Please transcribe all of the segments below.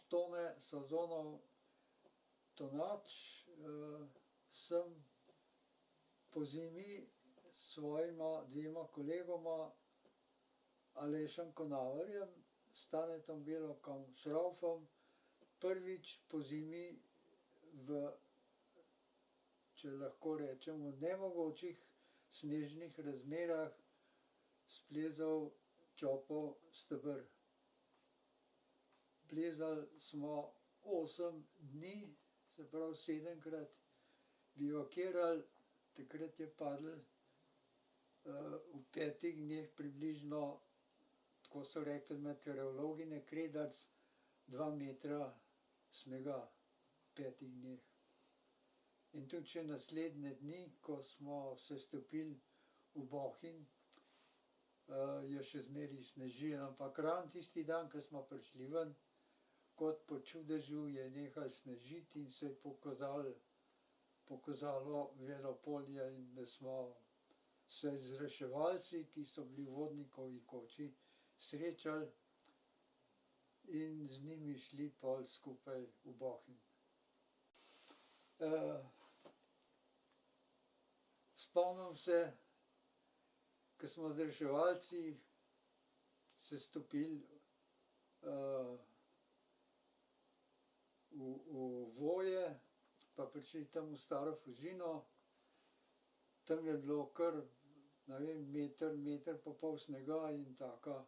Tone Sazonov Tonač, sem pozimi s svojima dvema kolegoma, Alešem Konavarjem, Stanetom Belokom Šraufom, prvič pozimi v, če lahko rečemo, nemogočih snežnih razmerah splezal Čopov steber. Plezali smo 8 dni, se pravi 7-krat, bivakirali, takrat je padlo v 5 dneh približno, tako so rekli meteorologi, nekredarc 2 metra snega v 5 dneh. In tudi še naslednje dni, ko smo se stopili v Bohinj, je še zmeraj snežilo, ampak ravno tisti dan, ko smo prišli ven, kot po čudežu je nehalo snežiti in se je pokazalo belo polje in da smo se z reševalci, ki so bili v vodnikovi koči, srečali in z njimi šli pol skupaj v Bohinj. Spomnim se, ko smo z reševalci se stopili v Voje, pa prišli tam v Staro Fužino, tam je bilo kar, ne vem, meter, meter pa pol snega in taka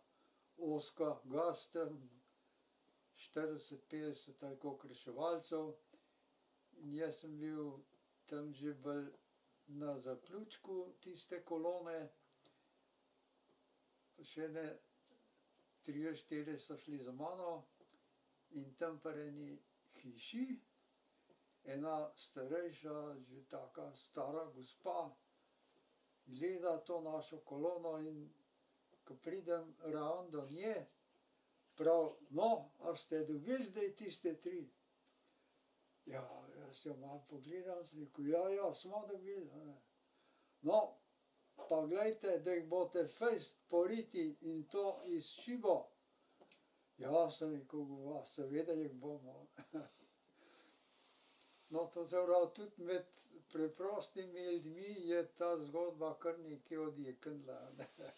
ozka gas tam, 40, 50 ali koliko reševalcev. In jaz sem bil tam že bolj na zaključku tiste kolone, pa še ene 3, 4 so šli za mano in tam pri eni hiši ena starejša, že taka stara gospa, gleda to našo kolono in ko pridem ravno do nje, pravi: "No, a ste dobili zdaj tiste 3?" Ja, jaz jo malo pogledam, sem rekel: ja, smo dobili, a ne." "No, pa glejte, da jih boste fejst poriti in to iz šibo." "Ja," sem rekel, "gova, seveda jih bomo." No, to se pravi, tudi med preprostimi ljudmi je ta zgodba kar nekaj odjeknila, a ne.